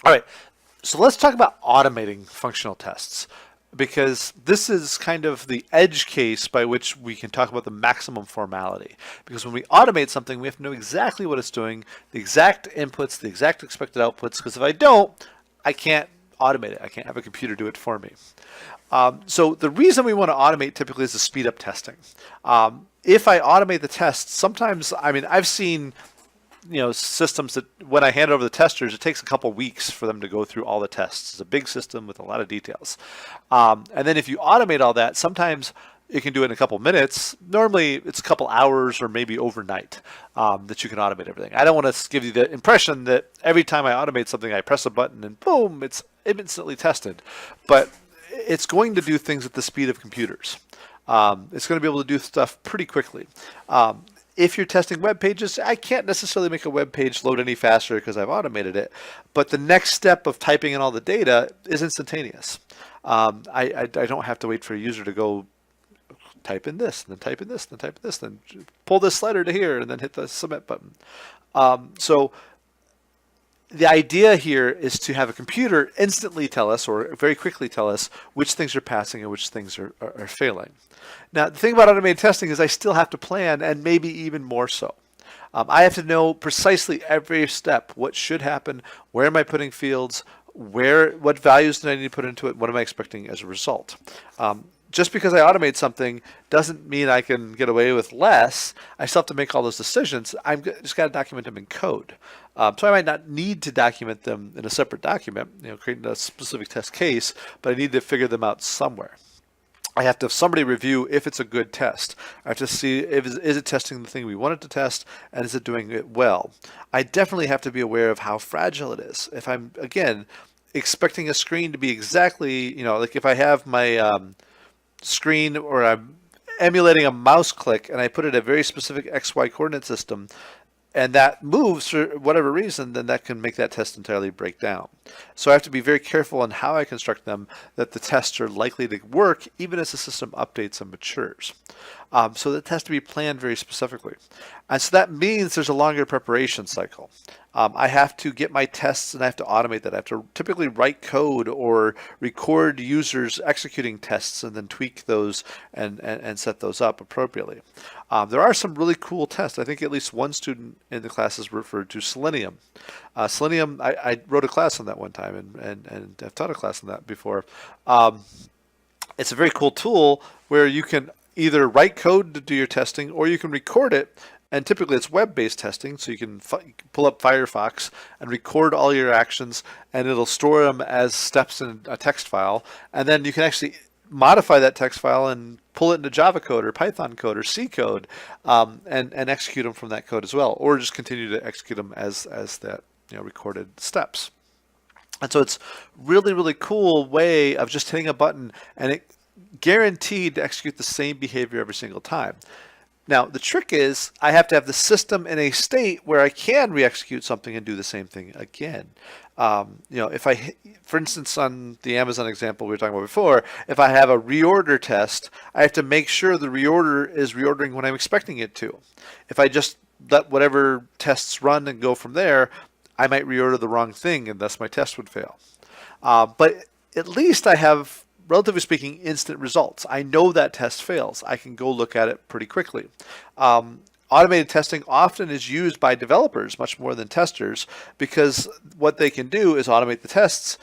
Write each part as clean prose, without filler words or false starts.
All right, so let's talk about automating functional tests because this is kind of the edge case by which we can talk about the maximum formality. Because when we automate something, we have to know exactly what it's doing, the exact inputs, the exact expected outputs, because if I don't, I can't automate it. I can't have a computer do it for me. So the reason we want to automate typically is to speed up testing. If I automate the tests, sometimes, I mean, I've seen systems that when I hand over the testers, it takes a couple weeks for them to go through all the tests. It's a big system with a lot of details. And then if you automate all that, sometimes you can do it in a couple minutes. Normally, it's a couple hours or maybe overnight that you can automate everything. I don't want to give you the impression that every time I automate something, I press a button and boom, it's instantly tested. But it's going to do things at the speed of computers. It's going to be able to do stuff pretty quickly. If you're testing web pages, I can't necessarily make a web page load any faster because I've automated it. But the next step of typing in all the data is instantaneous. I don't have to wait for a user to go type in this, and then type in this, and then type in this, then pull this slider to here, and then hit the submit button. So the idea here is to have a computer instantly tell us, or very quickly tell us, which things are passing and which things are failing. Now, the thing about automated testing is I still have to plan, and maybe even more so. I have to know precisely every step, what should happen, where am I putting fields, what values do I need to put into it, what am I expecting as a result. Just because I automate something doesn't mean I can get away with less. I still have to make all those decisions. I've just got to document them in code. So I might not need to document them in a separate document, creating a specific test case, but I need to figure them out somewhere. I have to have somebody review if it's a good test. I have to see is it testing the thing we want it to test, and is it doing it well. I definitely have to be aware of how fragile it is. If I'm, again, expecting a screen to be exactly, like if I have my screen or I'm emulating a mouse click and I put it a very specific XY coordinate system, and that moves for whatever reason, then that can make that test entirely break down. So I have to be very careful on how I construct them, that the tests are likely to work even as the system updates and matures. So that has to be planned very specifically. And so that means there's a longer preparation cycle. I have to get my tests and I have to automate that. I have to typically write code or record users executing tests and then tweak those and set those up appropriately. There are some really cool tests. I think at least one student in the class has referred to Selenium. Selenium, I wrote a class on that one time and I've taught a class on that before. It's a very cool tool where you can either write code to do your testing or you can record it. And typically it's web-based testing, so you can pull up Firefox and record all your actions, and it'll store them as steps in a text file. And then you can actually modify that text file and pull it into Java code or Python code or C code, and execute them from that code as well, or just continue to execute them as that recorded steps. And so it's really, really cool way of just hitting a button and it guaranteed to execute the same behavior every single time. Now, the trick is I have to have the system in a state where I can re-execute something and do the same thing again. If for instance, on the Amazon example we were talking about before, if I have a reorder test, I have to make sure the reorder is reordering when I'm expecting it to. If I just let whatever tests run and go from there, I might reorder the wrong thing and thus my test would fail. But at least I have, relatively speaking, instant results. I know that test fails. I can go look at it pretty quickly. Automated testing often is used by developers much more than testers because what they can do is automate the tests.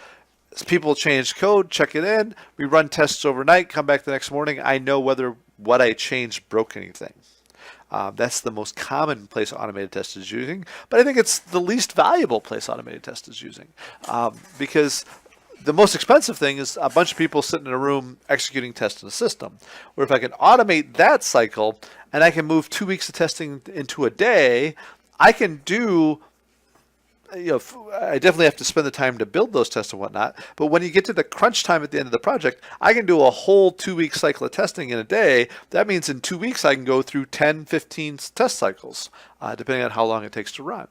People change code, check it in, we run tests overnight, come back the next morning, I know whether what I changed broke anything. That's the most common place automated test is using, but I think it's the least valuable place automated test is using because the most expensive thing is a bunch of people sitting in a room executing tests in a system. Where if I can automate that cycle and I can move 2 weeks of testing into a day, I can do, I definitely have to spend the time to build those tests and whatnot. But when you get to the crunch time at the end of the project, I can do a whole 2-week cycle of testing in a day. That means in 2 weeks, I can go through 10, 15 test cycles, depending on how long it takes to run.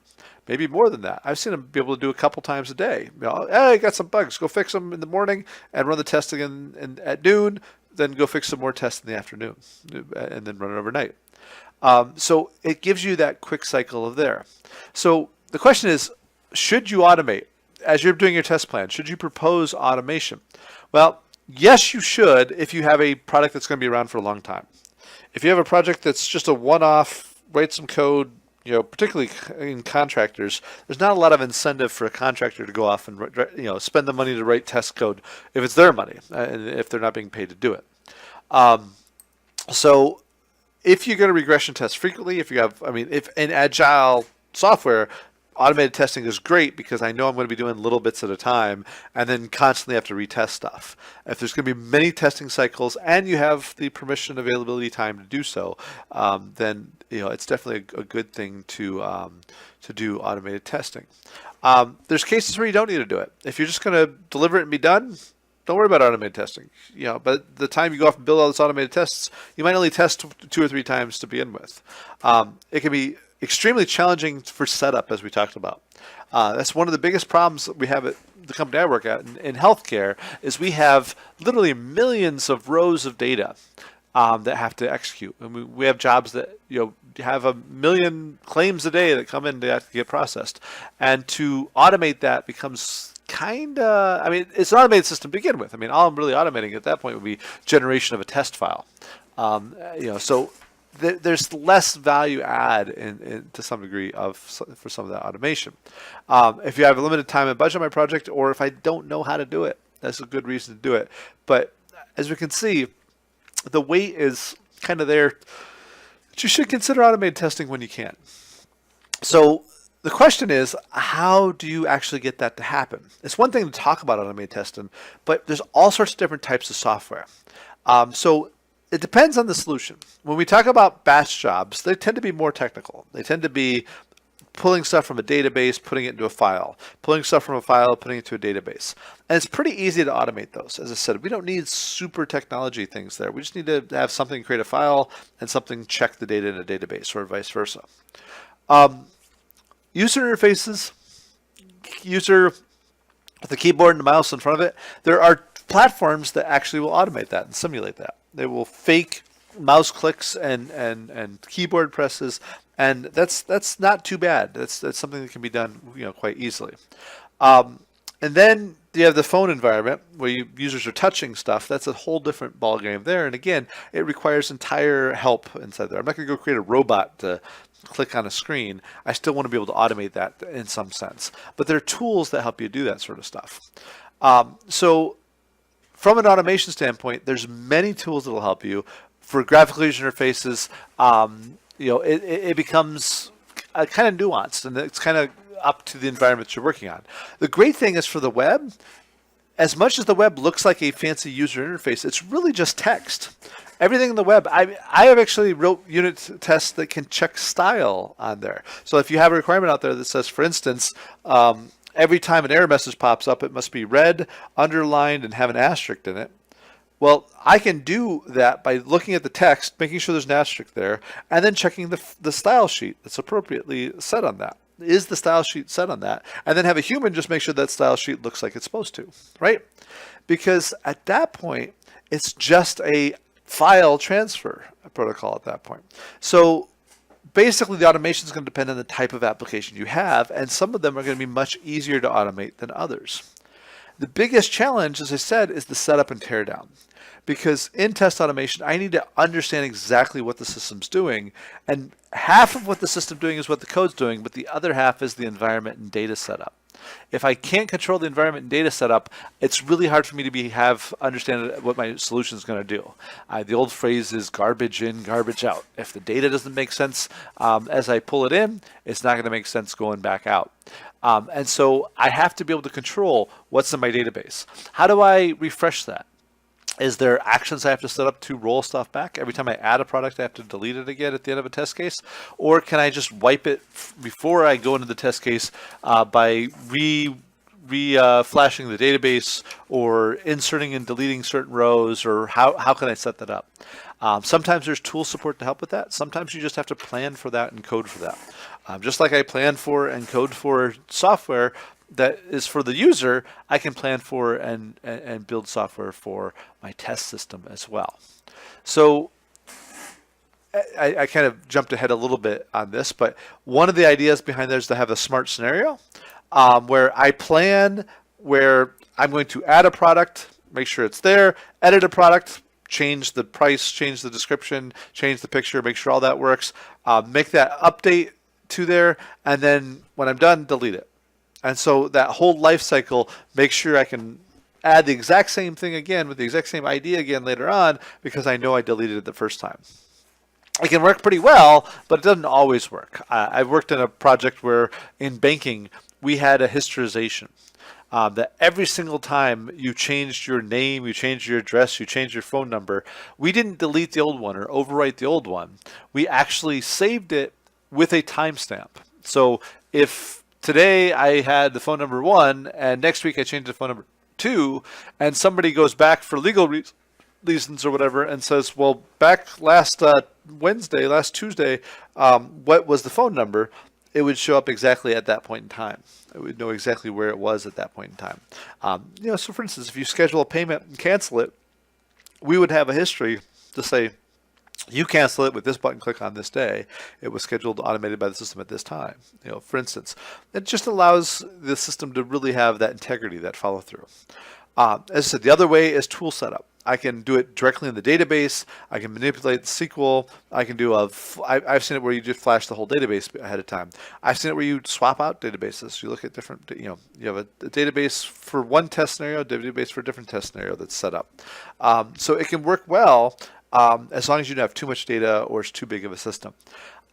Maybe more than that. I've seen them be able to do a couple times a day. Hey, I got some bugs. Go fix them in the morning and run the test again at noon. Then go fix some more tests in the afternoon and then run it overnight. So it gives you that quick cycle of there. So the question is, should you automate? as you're doing your test plan, should you propose automation? Well, yes, you should if you have a product that's going to be around for a long time. If you have a project that's just a one-off, write some code, particularly in contractors, there's not a lot of incentive for a contractor to go off and spend the money to write test code if it's their money and if they're not being paid to do it. So if you're going to regression test frequently, if in agile software, automated testing is great because I know I'm going to be doing little bits at a time and then constantly have to retest stuff. If there's going to be many testing cycles and you have the permission availability time to do so, then it's definitely a good thing to do automated testing. There's cases where you don't need to do it. If you're just going to deliver it and be done, don't worry about automated testing. But the time you go off and build all this automated tests, you might only test 2 or 3 times to begin with. It can be extremely challenging for setup, as we talked about. That's one of the biggest problems that we have at the company I work at in healthcare is we have literally millions of rows of data that have to execute. And we have jobs that have 1 million claims a day that come in to have to get processed. And to automate that becomes it's an automated system to begin with. All I'm really automating at that point would be generation of a test file. So there's less value add to some degree for some of that automation. If you have a limited time and budget on my project, or if I don't know how to do it, that's a good reason to do it. But as we can see, the weight is kind of there. But you should consider automated testing when you can. So the question is, how do you actually get that to happen? It's one thing to talk about automated testing, but there's all sorts of different types of software. So it depends on the solution. When we talk about batch jobs, they tend to be more technical. They tend to be pulling stuff from a database, putting it into a file, pulling stuff from a file, putting it to a database. And it's pretty easy to automate those. As I said, we don't need super technology things there. We just need to have something create a file and something check the data in a database, or vice versa. User interfaces, user with the keyboard and the mouse in front of it, there are platforms that actually will automate that and simulate that. They will fake mouse clicks and keyboard presses, and that's not too bad. That's something that can be done quite easily. And then you have the phone environment where users are touching stuff. That's a whole different ballgame there. And again, it requires entire help inside there. I'm not going to go create a robot to click on a screen. I still want to be able to automate that in some sense. But there are tools that help you do that sort of stuff. So from an automation standpoint, there's many tools that will help you. For graphical user interfaces, it becomes kind of nuanced, and it's kind of up to the environment you're working on. The great thing is for the web, as much as the web looks like a fancy user interface, it's really just text. Everything in the web, I have actually wrote unit tests that can check style on there. So if you have a requirement out there that says, for instance, every time an error message pops up, it must be red, underlined, and have an asterisk in it. Well, I can do that by looking at the text, making sure there's an asterisk there, and then checking the style sheet that's appropriately set on that. Is the style sheet set on that? And then have a human just make sure that style sheet looks like it's supposed to, right? Because at that point, it's just a file transfer protocol at that point. So basically, the automation is going to depend on the type of application you have, and some of them are going to be much easier to automate than others. The biggest challenge, as I said, is the setup and teardown. Because in test automation, I need to understand exactly what the system's doing, and half of what the system's doing is what the code's doing, but the other half is the environment and data setup. If I can't control the environment and data setup, it's really hard for me to understand what my solution is going to do. The old phrase is garbage in, garbage out. If the data doesn't make sense as I pull it in, it's not going to make sense going back out. And so I have to be able to control what's in my database. How do I refresh that? Is there actions I have to set up to roll stuff back? Every time I add a product, I have to delete it again at the end of a test case? Or can I just wipe it before I go into the test case by flashing the database, or inserting and deleting certain rows, or how can I set that up? Sometimes there's tool support to help with that. Sometimes you just have to plan for that and code for that. Just like I plan for and code for software that is for the user, I can plan for and build software for my test system as well. So I kind of jumped ahead a little bit on this, but one of the ideas behind there is to have a smart scenario. where I plan where I'm going to add a product, make sure it's there, edit a product, change the price, change the description, change the picture, make sure all that works, make that update to there, and then when I'm done, delete it. And so that whole life cycle, make sure I can add the exact same thing again with the exact same idea again later on because I know I deleted it the first time. It can work pretty well, but it doesn't always work. I've worked in a project where in banking we had a historization. That every single time you changed your name, you changed your address, you changed your phone number, we didn't delete the old one or overwrite the old one. We actually saved it with a timestamp. So if today I had the phone number 1 and next week I changed the phone number 2 and somebody goes back for legal reasons or whatever and says, well, back last Wednesday, last Tuesday, what was the phone number? It would show up exactly at that point in time. It would know exactly where it was at that point in time. So for instance, if you schedule a payment and cancel it, we would have a history to say, you cancel it with this button click on this day. It was scheduled automated by the system at this time. For instance, it just allows the system to really have that integrity, that follow through. As I said, the other way is tool setup. I can do it directly in the database. I can manipulate the SQL. I can do I've seen it where you just flash the whole database ahead of time. I've seen it where you swap out databases. You look at different, you have a database for one test scenario, a database for a different test scenario that's set up. So it can work well as long as you don't have too much data or it's too big of a system.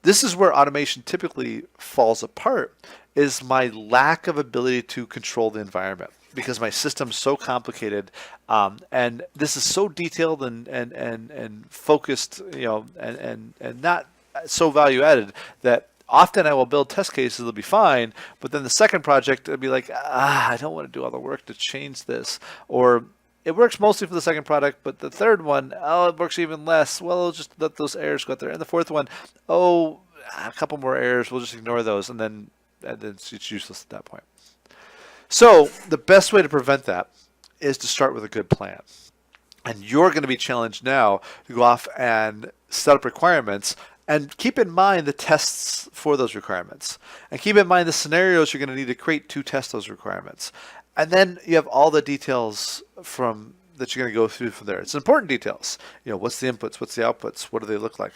This is where automation typically falls apart, is my lack of ability to control the environment because my system's so complicated, and this is so detailed and focused, and not so value added that often I will build test cases, it'll be fine, but then the second project, it'll be like, I don't want to do all the work to change this, or it works mostly for the second product, but the third one, it works even less. Well, we'll just let those errors go out there. And the fourth one, a couple more errors, we'll just ignore those, and then it's useless at that point. So the best way to prevent that is to start with a good plan. And you're going to be challenged now to go off and set up requirements and keep in mind the tests for those requirements. And keep in mind the scenarios you're going to need to create to test those requirements. And then you have all the details that you're going to go through from there. It's important details. What's the inputs? What's the outputs? What do they look like?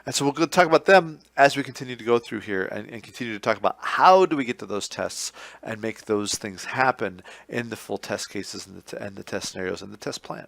And so we'll go talk about them as we continue to go through here and continue to talk about how do we get to those tests and make those things happen in the full test cases and the test scenarios and the test plan.